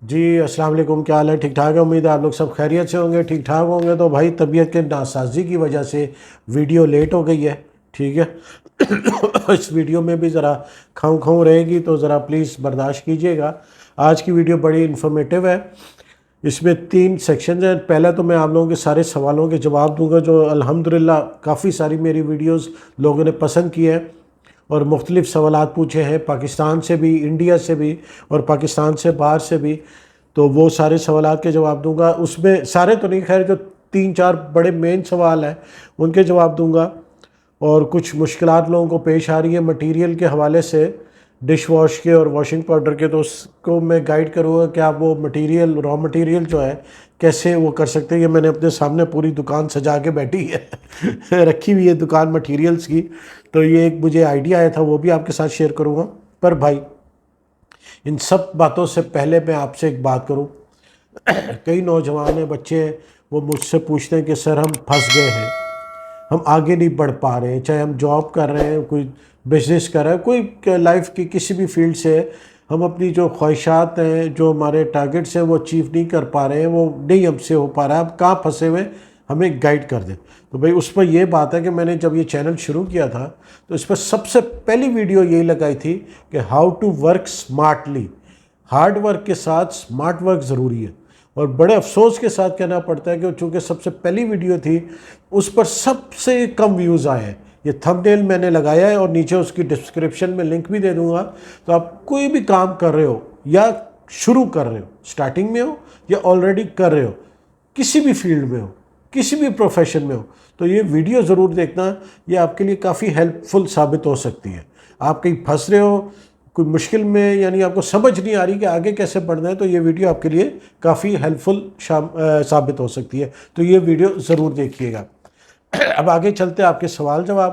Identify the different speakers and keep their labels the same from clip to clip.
Speaker 1: जी अस्सलाम वालेकुम, क्या हाल है? ठीक ठाक है, उम्मीद है आप लोग सब खैरियत से होंगे, ठीक ठाक होंगे। तो भाई तबीयत के नासाजी की वजह से वीडियो लेट हो गई है, ठीक है। इस वीडियो में भी ज़रा खाऊं खाऊं रहेगी, तो ज़रा प्लीज़ बर्दाश्त कीजिएगा। आज की वीडियो बड़ी इन्फॉर्मेटिव है। इसमें 3 सेक्शन हैं। पहला तो मैं आप लोगों के सारे सवालों के जवाब दूंगा, जो अल्हम्दुलिल्लाह काफ़ी सारी मेरी वीडियोस लोगों ने पसंद की है और मुख्तलिफ़ सवालात पूछे हैं, पाकिस्तान से भी, इंडिया से भी और पाकिस्तान से बाहर से भी। तो वो सारे सवालात के जवाब दूंगा। उसमें सारे तो नहीं, खैर जो 3-4 बड़े मेन सवाल हैं उनके जवाब दूंगा। और कुछ मुश्किलात लोगों को पेश आ रही है मटेरियल के हवाले से, डिश वॉश के और वॉशिंग पाउडर के, तो उसको मैं गाइड करूँगा कि आप वो मटेरियल, रॉ मटेरियल जो है कैसे वो कर सकते हैं। ये मैंने अपने सामने पूरी दुकान सजा के बैठी है रखी हुई है दुकान मटेरियल्स की। तो ये एक मुझे आइडिया आया था, वो भी आपके साथ शेयर करूँगा। पर भाई इन सब बातों से पहले मैं आपसे एक बात करूँ। कई नौजवान हैं, बच्चे हैं, वो मुझसे पूछते हैं कि सर हम फंस गए हैं, हम आगे नहीं बढ़ पा रहे हैं, चाहे हम जॉब कर रहे हैं, कोई बिजनेस कर रहे हैं, कोई लाइफ की किसी भी फील्ड से हम अपनी जो ख्वाहिशात हैं, जो हमारे टारगेट्स हैं, वो अचीव नहीं कर पा रहे हैं, वो नहीं हमसे हो पा रहा है, हम कहाँ फंसे हुए, हमें गाइड कर दें। तो भाई उस पर ये बात है कि मैंने जब ये चैनल शुरू किया था तो इस पर सबसे पहली वीडियो यही लगाई थी कि how to work smartly. Hard work के साथ स्मार्ट वर्क ज़रूरी है। और बड़े अफसोस के साथ कहना पड़ता है कि चूँकि सबसे पहली वीडियो थी, उस पर सबसे कम व्यूज़ आए हैं। ये थंबनेल मैंने लगाया है और नीचे उसकी डिस्क्रिप्शन में लिंक भी दे दूंगा। तो आप कोई भी काम कर रहे हो या शुरू कर रहे हो, स्टार्टिंग में हो या ऑलरेडी कर रहे हो, किसी भी फील्ड में हो, किसी भी प्रोफेशन में हो, तो ये वीडियो ज़रूर देखना। ये आपके लिए काफ़ी हेल्पफुल साबित हो सकती है। आप कहीं फंस रहे हो कोई मुश्किल में, यानी आपको समझ नहीं आ रही कि आगे कैसे बढ़ना है, तो ये वीडियो आपके लिए काफ़ी हेल्पफुल साबित हो सकती है। तो ये वीडियो ज़रूर देखिएगा। अब आगे चलते हैं आपके सवाल जवाब।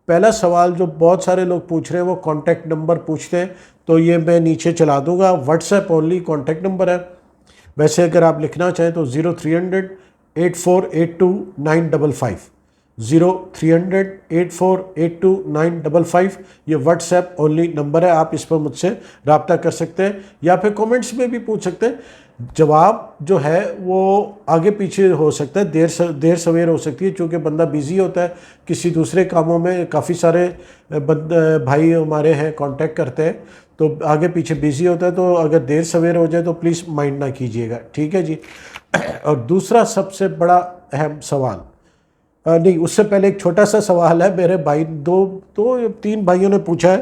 Speaker 1: पहला सवाल जो बहुत सारे लोग पूछ रहे हैं वो कॉन्टैक्ट नंबर पूछते हैं, तो ये मैं नीचे चला दूंगा। व्हाट्सएप ओनली कॉन्टैक्ट नंबर है। वैसे अगर आप लिखना चाहें तो 0300 8482 955, 0300 8482 955, ये व्हाट्सएप ओनली नंबर है। आप इस पर मुझसे रब्ता कर सकते हैं या फिर कमेंट्स में भी पूछ सकते हैं। जवाब जो है वो आगे पीछे हो सकता है, देर सवेर हो सकती है, क्योंकि बंदा बिज़ी होता है किसी दूसरे कामों में। काफ़ी सारे भाई हमारे हैं कांटेक्ट करते हैं, तो आगे पीछे बिज़ी होता है, तो अगर देर सवेर हो जाए तो प्लीज़ माइंड ना कीजिएगा, ठीक है जी। और दूसरा सबसे बड़ा अहम सवाल, नहीं उससे पहले एक छोटा सा सवाल है। मेरे भाई दो 3 भाइयों ने पूछा है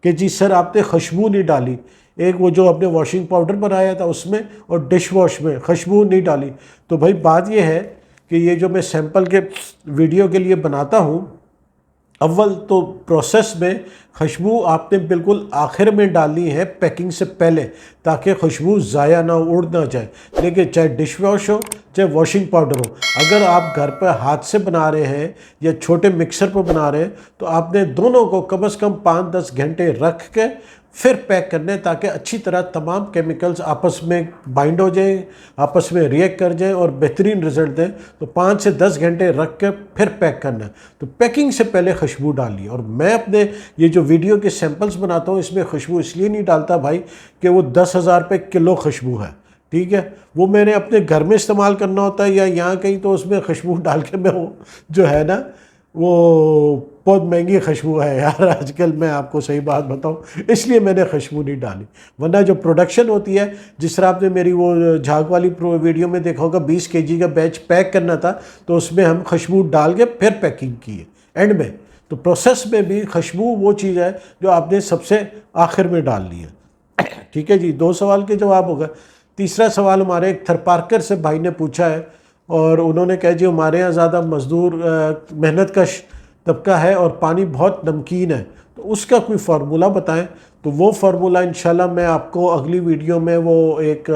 Speaker 1: कि जी सर आपने खुशबू नहीं डाली, एक वो जो आपने वॉशिंग पाउडर बनाया था उसमें और डिश वॉश में खुशबू नहीं डाली। तो भाई बात ये है कि ये जो मैं सैंपल के वीडियो के लिए बनाता हूँ, अव्वल तो प्रोसेस में खुशबू आपने बिल्कुल आखिर में डालनी है, पैकिंग से पहले, ताकि खुशबू ज़ाया ना उड़ ना जाए। लेकिन चाहे डिश वॉश हो चाहे वॉशिंग पाउडर हो, अगर आप घर पर हाथ से बना रहे हैं या छोटे मिक्सर पर बना रहे हैं, तो आपने दोनों को कम से कम 5-10 घंटे रख के फिर पैक करने, ताकि अच्छी तरह तमाम केमिकल्स आपस में बाइंड हो जाएं, आपस में रिएक्ट कर जाएं और बेहतरीन रिजल्ट दें। तो 5 से 10 घंटे रख के फिर पैक करना है। तो पैकिंग से पहले खुशबू डालिए। और मैं अपने ये जो वीडियो के सैंपल्स बनाता हूँ, इसमें खुशबू इसलिए नहीं डालता भाई कि वो 10,000 रुपये किलो खुशबू है, ठीक है। वो मैंने अपने घर में इस्तेमाल करना होता है या यहाँ कहीं, तो उसमें खुशबू डाल के मैं वो जो है ना, वो बहुत महंगी खुशबू है यार आजकल, मैं आपको सही बात बताऊं, इसलिए मैंने खुशबू नहीं डाली। वरना जो प्रोडक्शन होती है, जिस तरह आपने मेरी वो झाग वाली वीडियो में देखा होगा, 20 kg का बैच पैक करना था, तो उसमें हम खुशबू डाल के फिर पैकिंग की है एंड में। तो प्रोसेस में भी खुशबू वो चीज़ है जो आपने सबसे आखिर में डालनी है, ठीक है जी। 2 सवाल के जवाब होगा। तीसरा सवाल हमारे एक थरपारकर से भाई ने पूछा है, और उन्होंने कहा जी हमारे यहाँ ज़्यादा मज़दूर मेहनत कश तबका है और पानी बहुत नमकीन है, तो उसका कोई फार्मूला बताएं। तो वो फार्मूला इंशाल्लाह मैं आपको अगली वीडियो में, वो एक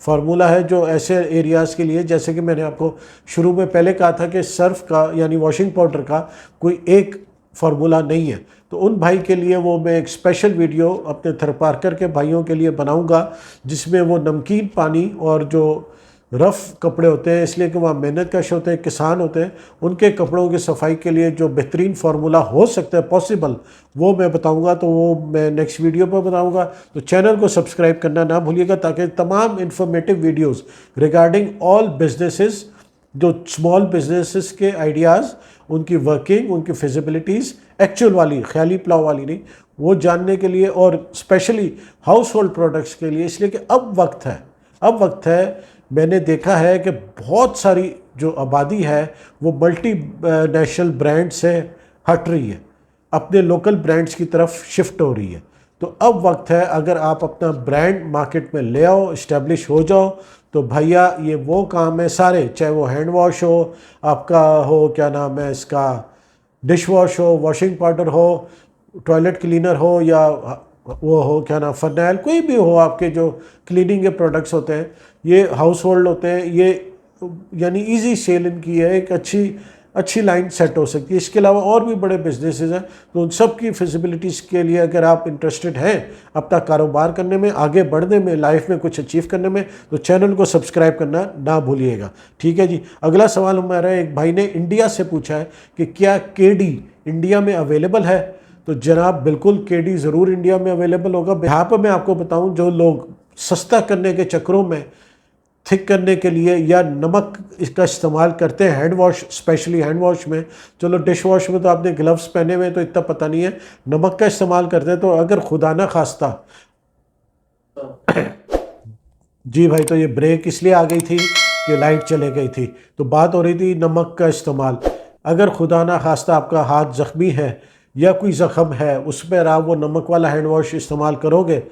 Speaker 1: फार्मूला है जो ऐसे एरियाज़ के लिए, जैसे कि मैंने आपको शुरू में पहले कहा था कि सर्फ का यानी वॉशिंग पाउडर का कोई एक फार्मूला नहीं है, तो उन भाई के लिए वो मैं एक स्पेशल वीडियो अपने थरपारकर के भाइयों के लिए बनाऊंगा, जिसमें वो नमकीन पानी और जो रफ़ कपड़े होते हैं, इसलिए कि वहाँ मेहनत कश होते हैं, किसान होते हैं, उनके कपड़ों की सफाई के लिए जो बेहतरीन फार्मूला हो सकता है पॉसिबल, वो मैं बताऊंगा। तो वो मैं नेक्स्ट वीडियो पर बताऊंगा। तो चैनल को सब्सक्राइब करना ना भूलिएगा, ताकि तमाम informative videos regarding all businesses, जो स्मॉल बिजनेसेस के आइडियाज़, उनकी वर्किंग, उनकी फिजिबिलिटीज़, एक्चुअल वाली, ख्याली पुलाव वाली नहीं, वो जानने के लिए, और स्पेशली हाउस होल्ड प्रोडक्ट्स के लिए। इसलिए कि अब वक्त है, मैंने देखा है कि बहुत सारी जो आबादी है वो मल्टी नेशनल ब्रांड से हट रही है, अपने लोकल ब्रांड्स की तरफ शिफ्ट हो रही है। तो अब वक्त है, अगर आप अपना ब्रांड मार्केट में ले आओ, इस्टेब्लिश हो जाओ, तो भैया ये वो काम है सारे, चाहे वो हैंड वॉश हो, आपका हो क्या नाम है इसका, डिश वॉश हो, वॉशिंग पाउडर हो, टॉयलेट क्लीनर हो, या वो हो क्या नाम फर्नैल, कोई भी हो, आपके जो क्लीनिंग के प्रोडक्ट्स होते हैं, ये हाउस होल्ड होते हैं, ये यानी इजी सेल इनकी है, एक अच्छी लाइन सेट हो सकती है। इसके अलावा और भी बड़े बिजनेसेस हैं, तो उन सब की फिजिबिलिटीज़ के लिए अगर आप इंटरेस्टेड हैं अपना कारोबार करने में, आगे बढ़ने में, लाइफ में कुछ अचीव करने में, तो चैनल को सब्सक्राइब करना ना भूलिएगा। ठीक है जी। अगला सवाल हमारा एक भाई ने इंडिया से पूछा है कि क्या केडी इंडिया में अवेलेबल है। तो जनाब बिल्कुल केडी ज़रूर इंडिया में अवेलेबल होगा। यहाँ पर मैं आपको बताऊँ, जो लोग सस्ता करने के चक्करों में, थिक करने के लिए, या नमक इसका इस्तेमाल करते हैं hand wash, specially hand wash में, चलो डिश वॉश में तो आपने ग्लव्स पहने हुए तो इतना पता नहीं है, नमक का इस्तेमाल करते हैं, तो अगर खुदा ना खास्ता जी भाई, तो ये ब्रेक इसलिए आ गई थी कि लाइट चले गई थी, तो बात हो रही थी नमक का इस्तेमाल। अगर खुदा ना खास्ता आपका हाथ ज़ख्मी है या कोई ज़ख़म है, उस पर आप वो नमक वाला हैंड वॉश इस्तेमाल करोगे,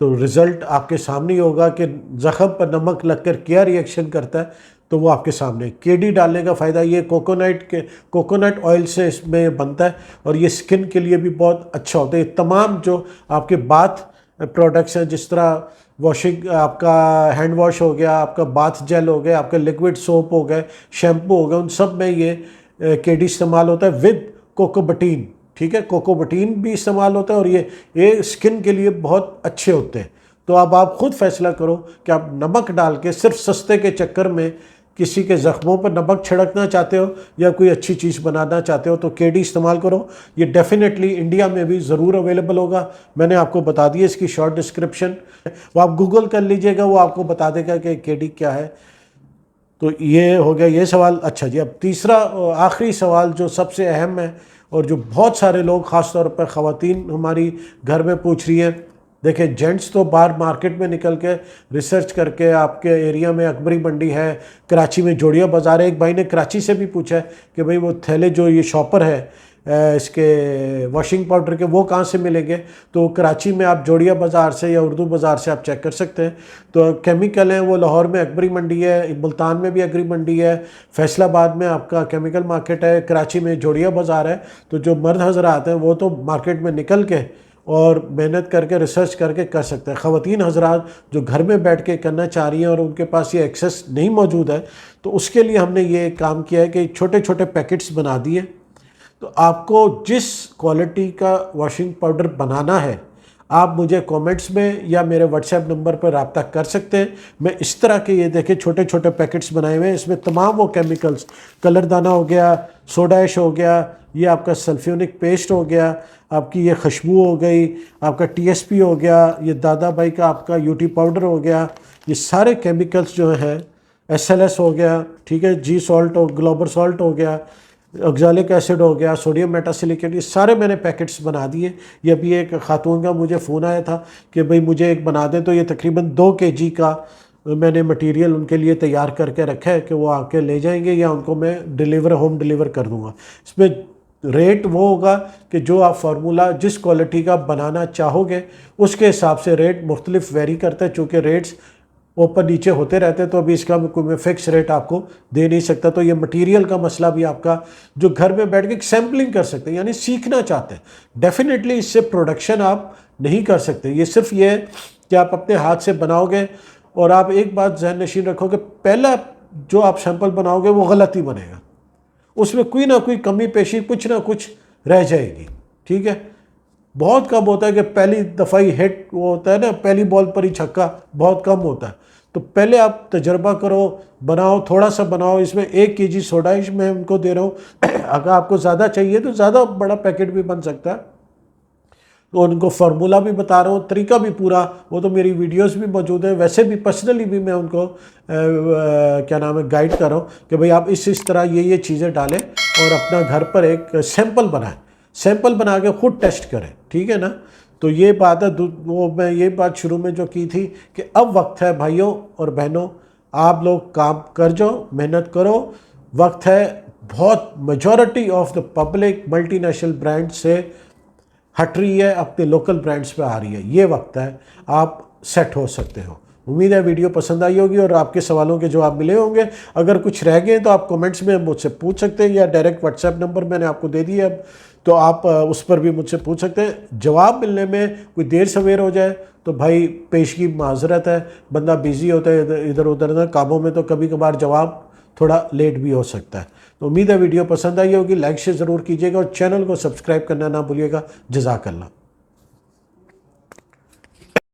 Speaker 1: तो रिज़ल्ट आपके सामने ही होगा कि ज़ख़म पर नमक लगकर क्या रिएक्शन करता है, तो वो आपके सामने। केडी डालने का फ़ायदा ये कोकोनट ऑयल से इसमें बनता है, और ये स्किन के लिए भी बहुत अच्छा होता है। ये तमाम जो आपके बाथ प्रोडक्ट्स हैं, जिस तरह वॉशिंग, आपका हैंड वॉश हो गया, आपका बाथ जेल हो गया, आपका लिक्विड सोप हो गए, शैम्पू हो गया, उन सब में ये केडी इस्तेमाल होता है विद कोकोबटीन। ठीक है, कोकोबटीन भी इस्तेमाल होता है, और ये स्किन के लिए बहुत अच्छे होते हैं। तो अब आप खुद फैसला करो कि आप नमक डाल के सिर्फ सस्ते के चक्कर में किसी के ज़ख्मों पर नमक छिड़कना चाहते हो, या कोई अच्छी चीज़ बनाना चाहते हो, तो केडी इस्तेमाल करो। ये डेफिनेटली इंडिया में भी ज़रूर अवेलेबल होगा। मैंने आपको बता दिया इसकी शॉर्ट डिस्क्रिप्शन, वो आप गूगल कर लीजिएगा, वो आपको बता देगा कि केडी क्या है। तो ये हो गया ये सवाल। अच्छा जी, अब तीसरा आखिरी सवाल जो सबसे अहम है, और जो बहुत सारे लोग, ख़ास तौर पर ख़वातीन हमारी घर में पूछ रही है। देखिए, जेंट्स तो बाहर मार्केट में निकल के रिसर्च करके, आपके एरिया में अकबरी मंडी है, कराची में जोड़िया बाज़ार है। एक भाई ने कराची से भी पूछा है कि भाई वो थैले जो ये शॉपर है इसके वॉशिंग पाउडर के, वो कहाँ से मिलेंगे। तो कराची में आप जोड़िया बाज़ार से या उर्दू बाज़ार से आप चेक कर सकते हैं। तो केमिकल हैं, वो लाहौर में अकबरी मंडी है, मुल्तान में भी अकबरी मंडी है, फैसलाबाद में आपका केमिकल मार्केट है, कराची में जोड़िया बाज़ार है। तो जो मर्द हजरात हैं वो तो मार्केट में निकल के और मेहनत करके रिसर्च करके कर सकते हैं। ख़वातीन हजरात जो घर में बैठ के करना चाह रही हैं और उनके पास ये एक्सेस नहीं मौजूद है, तो उसके लिए हमने ये काम किया है कि छोटे छोटे पैकेट्स बना दिए। तो आपको जिस क्वालिटी का वॉशिंग पाउडर बनाना है, आप मुझे कमेंट्स में या मेरे व्हाट्सएप नंबर पर रब्ता कर सकते हैं। मैं इस तरह के, ये देखें, छोटे छोटे पैकेट्स बनाए हुए हैं। इसमें तमाम वो केमिकल्स, कलर दाना हो गया, सोडा ऐश हो गया, ये आपका सल्फ्यूनिक पेस्ट हो गया, आपकी ये खुशबू हो गई, आपका टीएसपी हो गया, ये दादा भाई का आपका यूटी पाउडर हो गया, ये सारे केमिकल्स जो हैं, एसएलएस हो गया, ठीक है, जी सॉल्ट हो, ग्लोबल सॉल्ट हो गया, ऑक्सैलिक एसिड हो गया, सोडियम मेटासिलिकेट, ये सारे मैंने पैकेट्स बना दिए। ये अभी एक खातून का मुझे फ़ोन आया था कि भाई मुझे एक बना दें, तो ये तकरीबन 2 kg का मैंने मटेरियल उनके लिए तैयार करके रखा है कि वो आके ले जाएंगे, या उनको मैं होम डिलीवर कर दूँगा। इसमें रेट वो होगा कि जो आप फार्मूला जिस क्वालिटी का बनाना चाहोगे उसके हिसाब से रेट मुख्तलिफ वेरी करता है, चूँकि रेट्स ऊपर नीचे होते रहते हैं। तो अभी इसका कोई मैं फिक्स रेट आपको दे नहीं सकता। तो ये मटेरियल का मसला भी आपका, जो घर में बैठ के सैम्पलिंग कर सकते हैं, यानी सीखना चाहते हैं, डेफिनेटली इससे प्रोडक्शन आप नहीं कर सकते। ये सिर्फ ये है कि आप अपने हाथ से बनाओगे, और आप एक बात जहन नशीन रखोगे, पहला जो आप सैंपल बनाओगे वो गलत ही बनेगा, उसमें कोई ना कोई कमी पेशी, कुछ ना कुछ रह जाएगी। ठीक है, बहुत कम होता है कि पहली दफ़ा ही हिट वो होता है ना, पहली बॉल पर ही छक्का, बहुत कम होता है। तो पहले आप तजर्बा करो, बनाओ, थोड़ा सा बनाओ। इसमें 1 kg सोडा मैं उनको दे रहा हूँ। अगर आपको ज़्यादा चाहिए तो ज़्यादा बड़ा पैकेट भी बन सकता है। तो उनको फार्मूला भी बता रहा हूँ, तरीका भी पूरा, वो तो मेरी वीडियोस भी मौजूद है। वैसे भी पर्सनली भी मैं उनको क्या नाम है गाइड कर रहा हूँ कि भाई आप इस तरह ये चीज़ें डालें और अपना घर पर एक सैंपल बनाएं, सैंपल बना के खुद टेस्ट करें, ठीक है ना। तो ये बात है, वो मैं ये बात शुरू में जो की थी कि अब वक्त है भाइयों और बहनों, आप लोग काम कर जाओ, मेहनत करो। वक्त है, बहुत majority of the public multinational brand से हट रही है, अपने लोकल ब्रांड्स पे आ रही है। ये वक्त है, आप सेट हो सकते हो। उम्मीद है वीडियो पसंद आई होगी और आपके सवालों के जवाब मिले होंगे। अगर कुछ रह गए तो आप कमेंट्स में मुझसे पूछ सकते हैं, या डायरेक्ट व्हाट्सएप नंबर मैंने आपको दे दिया अब, तो आप उस पर भी मुझसे पूछ सकते हैं। जवाब मिलने में कोई देर सवेर हो जाए तो भाई पेशगी माजरत है, बंदा बिजी होता है इधर उधर ना कामों में, तो कभी कभार जवाब थोड़ा लेट भी हो सकता है। तो उम्मीद है वीडियो पसंद आई होगी, लाइक शेयर ज़रूर कीजिएगा और चैनल को सब्सक्राइब करना ना भूलिएगा। जज़ाकल्लाह।